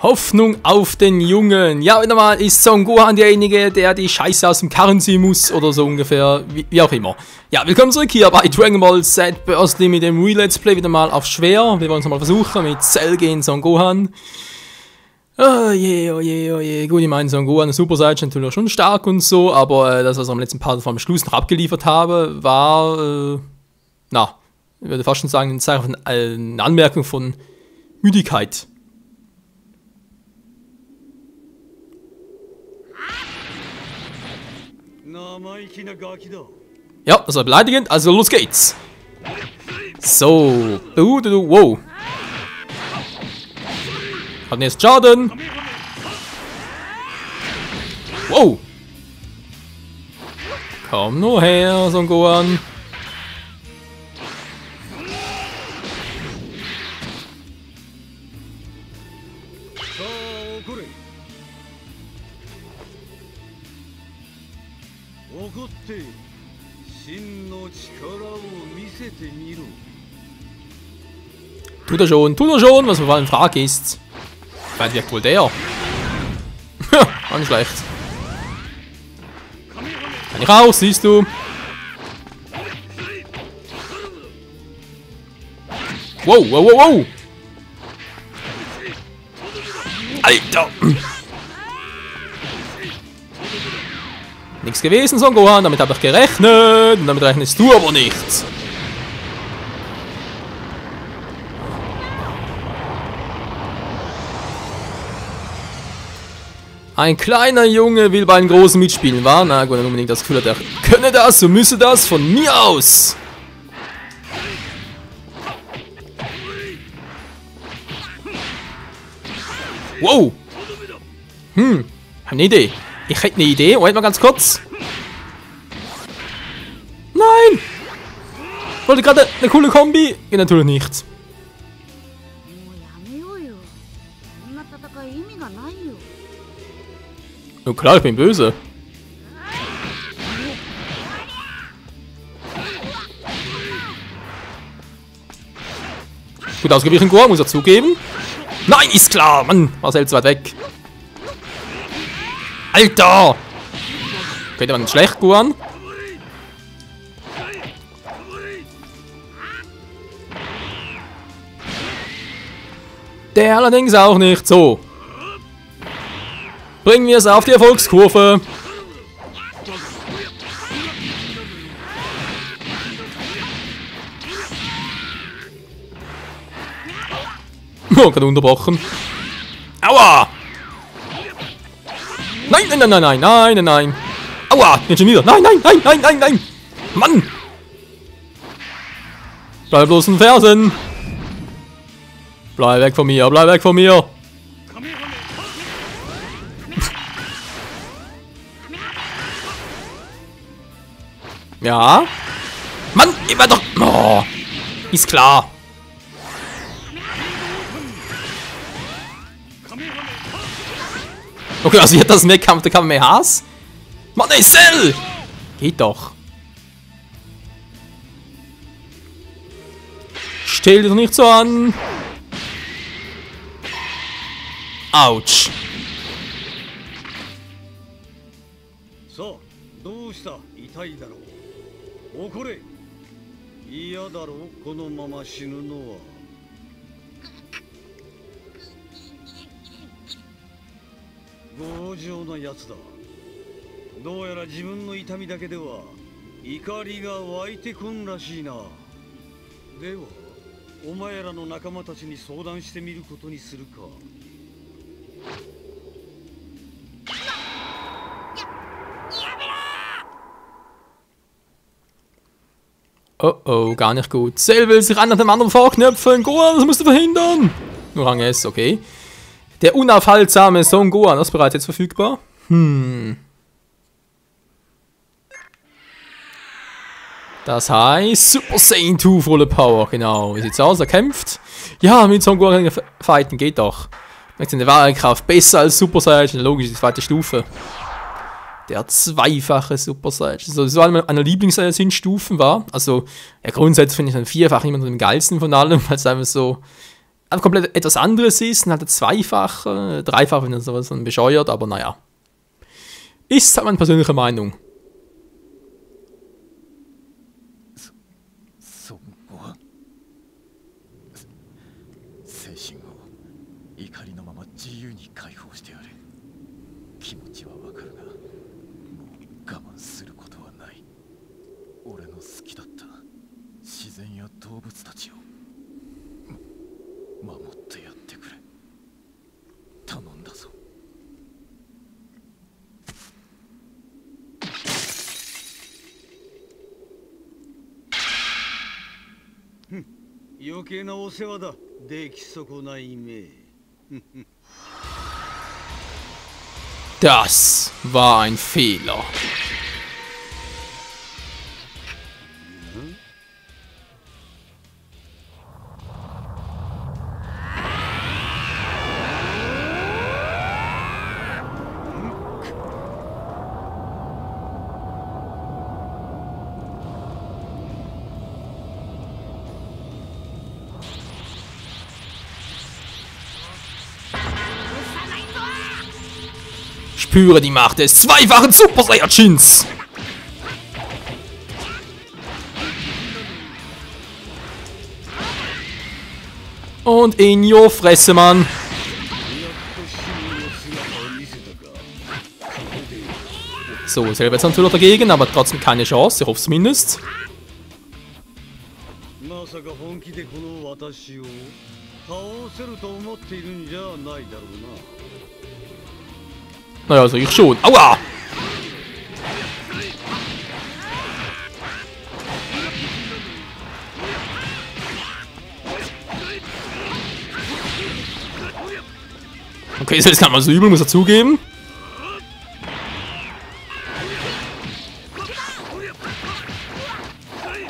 Hoffnung auf den Jungen. Ja, wieder mal ist Son Gohan derjenige, der die Scheiße aus dem Karren ziehen muss oder so ungefähr, wie auch immer. Ja, willkommen zurück hier bei Dragon Ball Z Burstly mit dem Re-Let's Play wieder mal auf schwer. Wir wollen es mal versuchen mit Cell gegen Son Gohan. Oh je, oh je, oh je. Gut, ich meine, Son Gohan Super Saiyan ist natürlich schon stark und so, aber das, was ich am letzten Part vom Schluss noch abgeliefert habe, war, ich würde fast schon sagen, eine Anmerkung von Müdigkeit. Ja, das war beleidigend, also los geht's. So, wow. Hat jetzt Schaden. Wow. Komm nur her, Son Gohan. Tut er schon, was mir vor allem Frage ist. Wer wirkt wohl der? War nicht schlecht. Kann ich auch, siehst du. Wow. Alter. Nichts gewesen, Son Gohan, damit habe ich gerechnet. Und damit rechnest du aber nichts. Ein kleiner Junge will bei einem Großen mitspielen, war? Na gut, dann unbedingt das Gefühl hat, er könne das, so müsse das von mir aus. Wow. Hab eine Idee. Ich hätte eine Idee. Moment mal ganz kurz. Nein! Ich wollte gerade eine coole Kombi. Geht natürlich nicht. Oh klar, ich bin böse. Gut ausgewichen, Gohan, muss er zugeben. Nein, ist klar, Mann, war selbst weit weg. Alter! Geht aber nicht schlecht, Gohan. Der allerdings auch nicht. So. Bringen wir es auf die Erfolgskurve. Oh, gerade unterbrochen. Aua! Nein. Aua, jetzt schon wieder. Nein. Mann! Bleib bloß in Fersen. Bleib weg von mir. Ja. Mann, immer doch. Oh, ist klar. Okay, also hier das Mehrkampf der Kamehamehas. Mann, ey, Cell! Geht doch. Stell dich doch nicht so an. Autsch. So, どうした？痛いだろう。怒れ。嫌だろう。このまま死ぬのは。強情なやつだ。どうやら自分の痛みだけでは怒りが湧いてこんらしいな。では、お前らの仲間たちに相談してみることにするか。Oh, gar nicht gut. Cell will sich einer dem anderen vorknöpfen. Gohan, das musst du verhindern. Nur Rang S, okay. Der unaufhaltsame Son Gohan, das ist bereits jetzt verfügbar. Das heißt Super Saiyan 2 volle Power, genau. Wie sieht's aus? Er kämpft. Ja, mit Son Gohan fighten geht doch. Seine wahre Kraft besser als Super Saiyan, logisch, die zweite Stufe. Der zweifache Super Saiyan. So, das war eine Lieblings-Stufen war. Also, ja, grundsätzlich finde ich den vierfach immer so den geilsten von allem, weil es einfach so einfach komplett etwas anderes ist, und halt ein Zweifacher, Dreifacher, wenn das sowas dann bescheuert, aber naja. Ist halt meine persönliche Meinung. 孫悟飯精神を怒りのまま自由に解放してやれ。気持ちはわかるがもう我慢することはない。俺の好きだった自然や動物たちを守ってやってくれ。頼んだぞ。余計なお世話だ。出来損ないめ。Das war ein Fehler. Spüre die Macht des zweifachen Super Saiyajins. Und in your Fresse, Mann. So, selber jetzt natürlich dagegen, aber trotzdem keine Chance. Ich hoffe es zumindest. Naja, also ich schon. Aua! Okay, ist jetzt gar nicht mal so übel, muss er zugeben.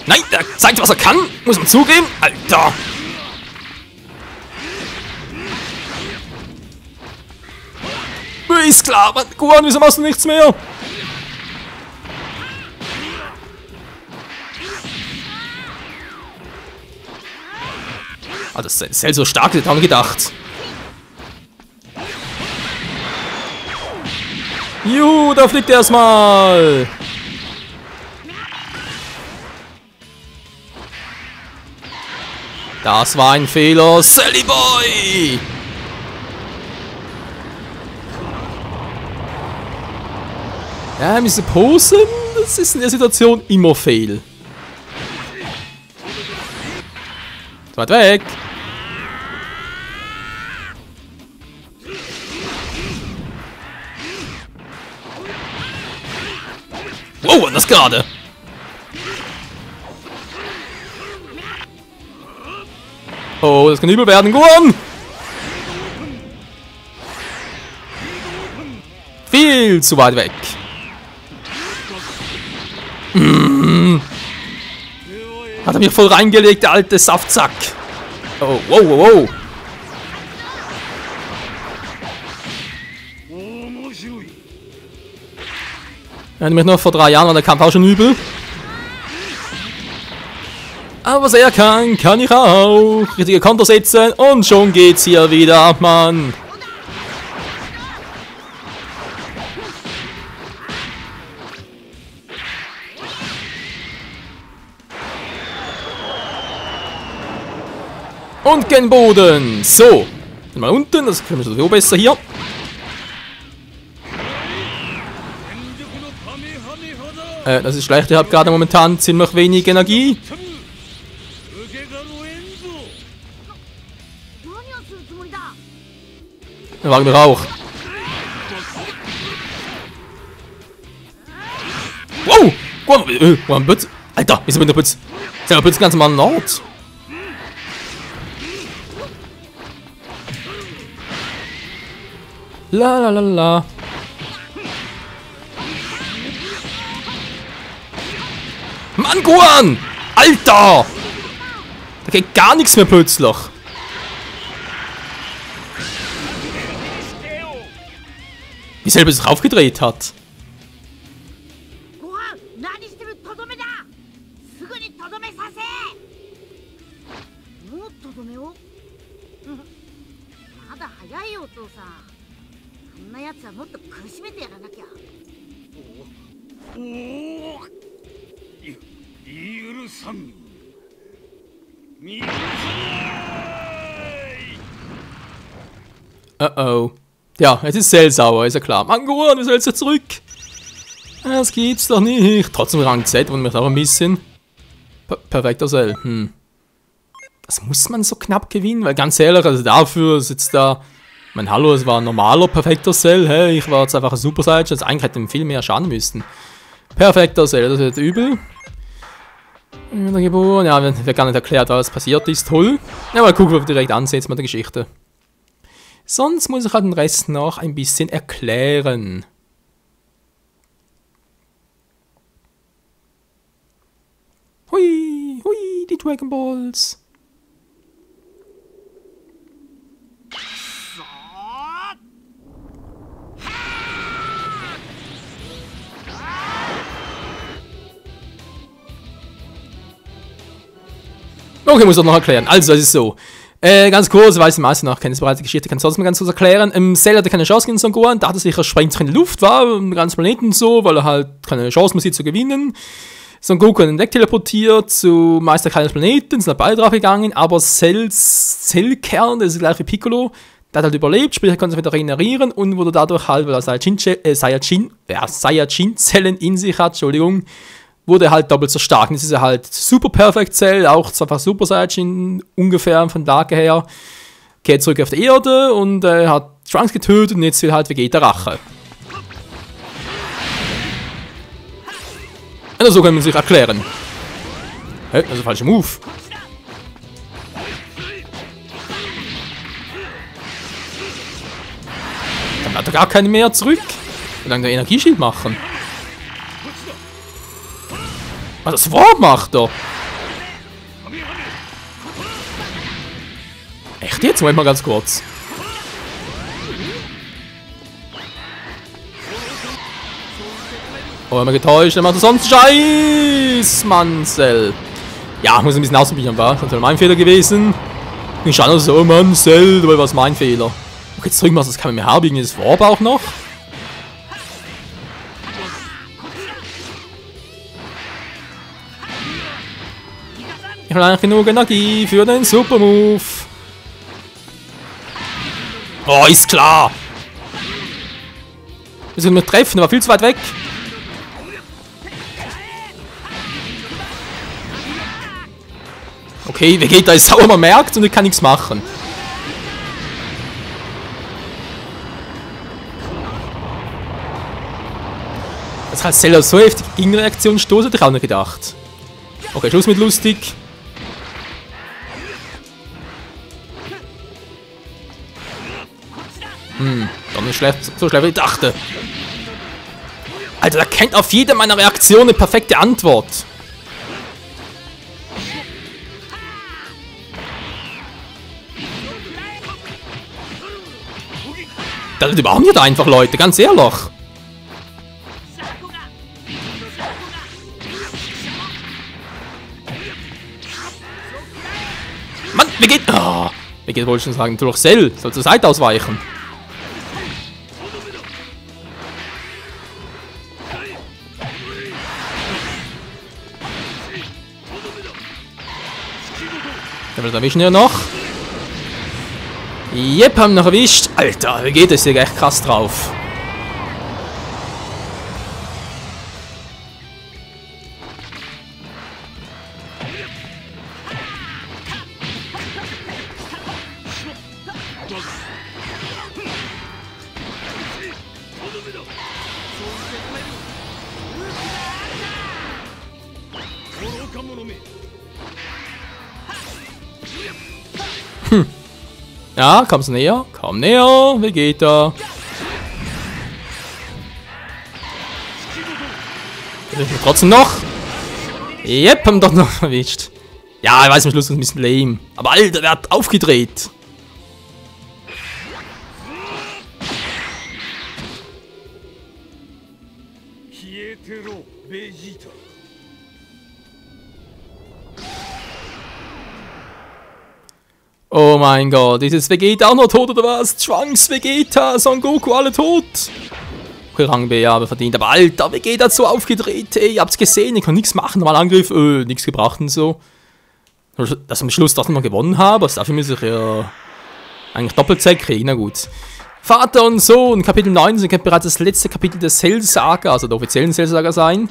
Nein, der zeigt, was er kann, muss man zugeben. Alter! Ist klar, Mann. Gohan, wieso machst du nichts mehr? Ah, das ist halt so stark, das hätte ich gedacht. Juhu, da fliegt er erstmal. Das war ein Fehler, Sally Boy. Ja, diese Posen, das ist in der Situation immer fail. Weit weg. Wow, und das gerade. Oh, das kann übel werden. Gohan! Viel zu weit weg. Hat er mich voll reingelegt, der alte Saftsack. Oh, wow, wow, wow. Ja, nämlich noch vor 3 Jahren war der Kampf auch schon übel. Aber was er kann, kann ich auch. Richtige Konter setzen und schon geht's hier wieder ab, Mann. Und gen Boden. So. Mal unten, das können wir sowieso besser hier. Das ist schlecht, ich habe gerade momentan ziemlich wenig Energie. Dann wagen wir auch. Wow! Wo ein Pütz? Alter, wieso bin der Pütz? Ist der Pütz ganz normal Nord? La la la la. Mann, Gohan! Alter! Da geht gar nichts mehr plötzlich. Wie selber sich aufgedreht hat. いよお父さん。そんなやつはもっと苦しめてやらなきゃ。おお、許さん。許さない。Oh. Ja, jetzt ist Cell sauer, ist ja klar. Mann, Gohan, du sollst ja zurück. Das gibt's doch nicht. Trotzdem Rang Z, und mich auch ein bisschen. Perfekter Cell. Das muss man so knapp gewinnen, weil ganz ehrlich, also dafür ist jetzt da. Mein Hallo, es war ein normaler perfekter Cell. Hey, ich war jetzt einfach ein Super Saiyan. Also eigentlich hätte ihm viel mehr schaden müssen. Perfekter Cell, das wird übel. Wieder geboren. Ja, wird gar nicht erklärt, was passiert ist. Toll. Ja, mal gucken, ob wir direkt ansehen mit der Geschichte. Sonst muss ich halt den Rest noch ein bisschen erklären. Hui, hui, die Dragon Balls. Okay, muss ich das noch erklären. Also, es ist so. Ganz kurz, weiß die meisten noch, kennen es bereits die Geschichte, kann es trotzdem ganz kurz erklären. Cell hatte keine Chance gegen Son Gohan, dachte sich, er sprengt sich in die Luft, war im ganzen Planeten so, weil er halt keine Chance mehr sieht zu gewinnen. Son Goku hat ihn wegteleportiert zu Meister keines Planeten, sind beide drauf gegangen, aber Cells Zellkern, das ist gleich wie Piccolo, der hat halt überlebt, sprich er konnte sich wieder regenerieren und wurde dadurch halt, weil er Saiyajin-Zellen in sich hat, Entschuldigung, wurde halt doppelt so stark. Und jetzt ist er halt Super Perfect Cell, auch zwar fast Super Saiyajin ungefähr von Lage her, kehrt zurück auf die Erde und hat Trunks getötet und jetzt will halt Vegeta Rache. Also so kann man sich erklären. Hä? Das ist ein falscher Move. Dann hat er gar keine mehr zurück. Wie lange der Energieschild machen? Was das Wort macht er? Echt jetzt? Moment mal ganz kurz. Oh, haben wir getäuscht, dann macht er sonst Scheiß, Mansell. Ja, muss ein bisschen ausprobieren, war. Das ist mein Fehler gewesen. Ich schaue so, Mansell, aber was mein Fehler. Okay, jetzt drücken wir das kann man mir haben, irgendwie das Warp auch noch. Ich habe eigentlich genug Energie für den Super Move. Oh, ist klar. Wir müssen mich treffen, der war viel zu weit weg. Okay, Vegeta ist sauer, man merkt und ich kann nichts machen. Das hat Cell so heftig Gegenreaktion stoßen, hätte ich auch nicht gedacht. Okay, Schluss mit lustig. Doch nicht schlecht, so schlecht wie ich dachte. Alter, der kennt auf jede meiner Reaktionen eine perfekte Antwort. Das überhaupt nicht einfach, Leute, ganz ehrlich. Mann, Vegeta! Oh, Vegeta wollte schon sagen, du doch Cell, soll zur Seite ausweichen. Der will erwischen ja noch. Jep, haben noch erwischt. Alter, wie geht es hier echt krass drauf. Ja, kommst du näher? Komm näher, Vegeta. Trotzdem noch. Yep, haben doch noch erwischt. Ja, ich weiß, am Schluss ist ein bisschen lame. Aber Alter, der hat aufgedreht. Oh mein Gott, ist jetzt Vegeta auch noch tot oder was? Trunks, Vegeta, Son Goku, alle tot. Okay, Rang B, ja, aber verdient. Aber Alter, Vegeta hat so aufgedreht, ey, ihr habt's gesehen, ich kann nichts machen. Normal Angriff, nichts gebracht und so. Dass am Schluss das noch gewonnen habe, also dafür muss ich ja eigentlich Doppelzeit kriegen, na gut. Vater und Sohn, Kapitel 19, könnte bereits das letzte Kapitel der Cell-Saga, also der offiziellen Cell-Saga sein.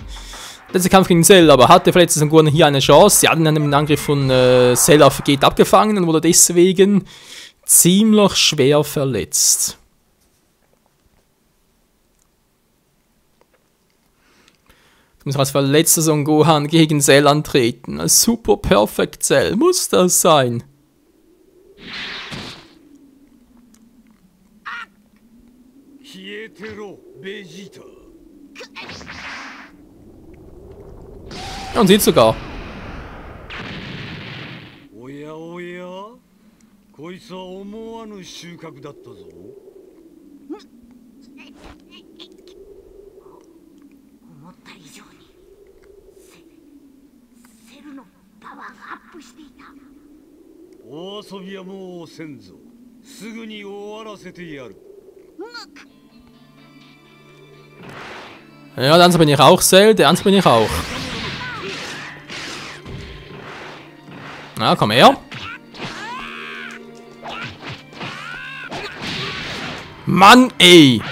Letzter Kampf gegen Cell, aber hatte verletzt Son Goku hier eine Chance. Sie hatten einen Angriff von Cell auf Vegeta abgefangen und wurde deswegen ziemlich schwer verletzt. Du musst als verletzter Son Gohan gegen Cell antreten. Als Super Perfect Cell muss das sein. Ja, und sieht sogar. おやおや、こいつは思わぬ収穫だったぞ。思った以上にセルのパワーがアップしていた。お遊びはもうせんぞ。すぐに終わらせてやる。Ja, dann bin ich auch Cell, der andere bin ich auch. Na, komm her. Mann, ey. Ich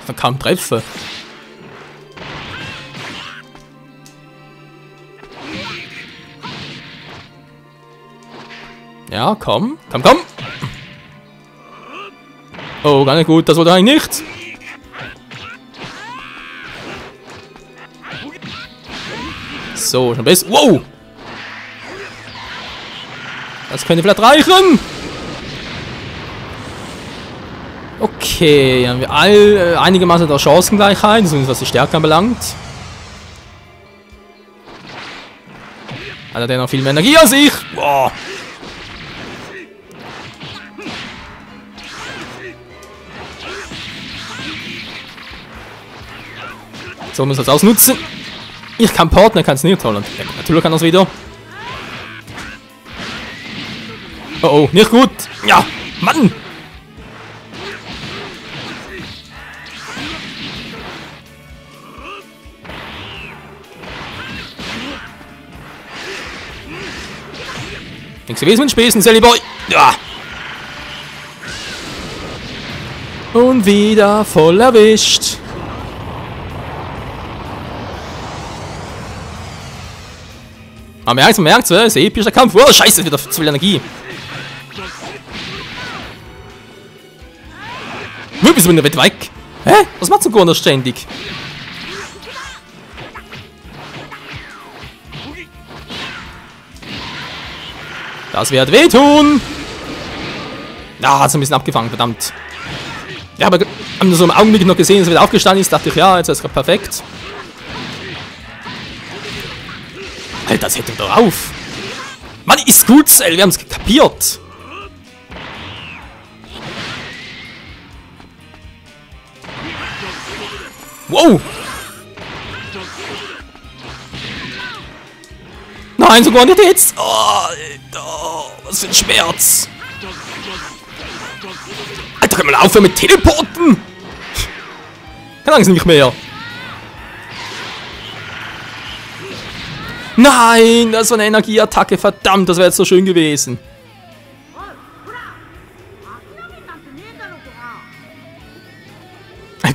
kann kaum treffen. Ja, komm. Komm, komm. Oh, gar nicht gut. Das wollte eigentlich nicht. So, schon besser. Wow! Das könnte vielleicht reichen. Okay, haben wir einigermaßen der Chancengleichheit, zumindest was die Stärke anbelangt. Hat er denn noch viel mehr Energie als ich? Boah. So muss er es ausnutzen. Ich kann porten, er kann es nicht holen. Ja, natürlich kann er es wieder. Oh oh, nicht gut. Ja, Mann. Nichts gewesen mit Späßen, Sally Boy. Ja. Und wieder voll erwischt. Man merkt, es ist ein epischer Kampf. Oh, scheiße, wieder zu viel Energie. Wo bist du denn weg? Hä? Was macht Son Goku ständig? Das wird wehtun. Ah, hat es ein bisschen abgefangen, verdammt. Ja, aber haben so im Augenblick noch gesehen, dass er wieder aufgestanden ist. Dachte ich, ja, jetzt ist es gerade perfekt. Alter, das hält doch auf. Mann, ist gut, Cell, wir haben es kapiert. Wow. Nein, sogar nicht jetzt. Oh, Alter, was für ein Schmerz. Alter, kann man aufhören mit Teleporten? Kann langsam nicht mehr. Nein, das war eine Energieattacke, verdammt, das wäre jetzt so schön gewesen.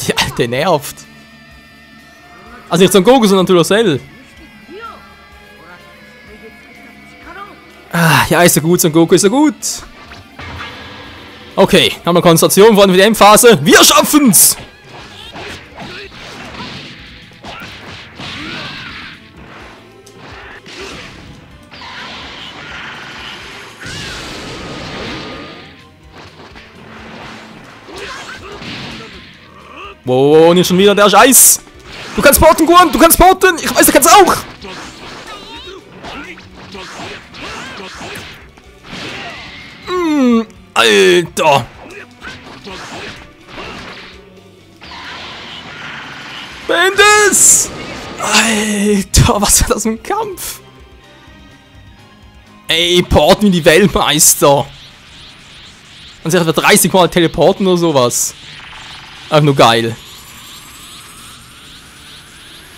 Die Alte nervt. Also nicht Son Goku, sondern natürlich Cell. Ah, ja, ist so gut, Son Goku ist so gut. Okay, haben wir Konzentration vor der WM-Phase. Wir schaffen's! Wow, nicht schon wieder der Scheiß! Du kannst porten, Gohan! Du kannst porten! Ich weiß, du kannst auch! Alter! Bendis! Alter, was war das für ein Kampf? Ey, porten wie die Weltmeister. Und sich etwa 30 Mal teleporten oder sowas. Einfach nur geil.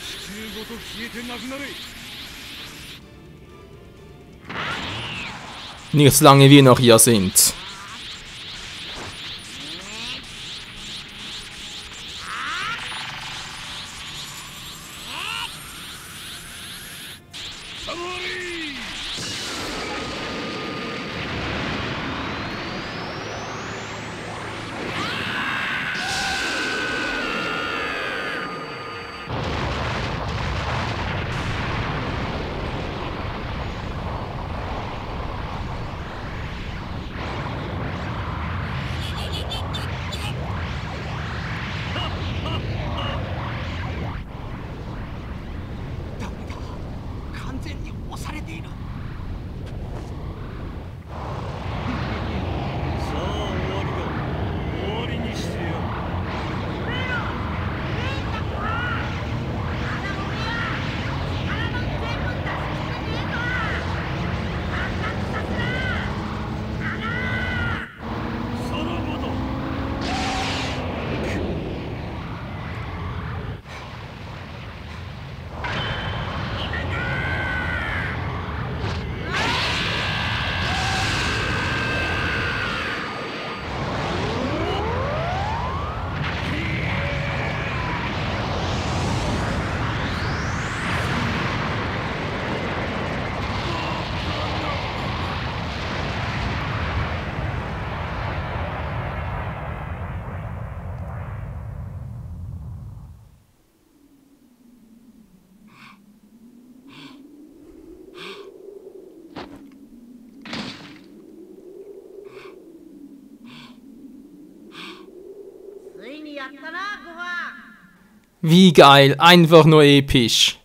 地球ごと消えてなくなれ。 Nicht solange wir noch hier sind. Wie geil, einfach nur episch.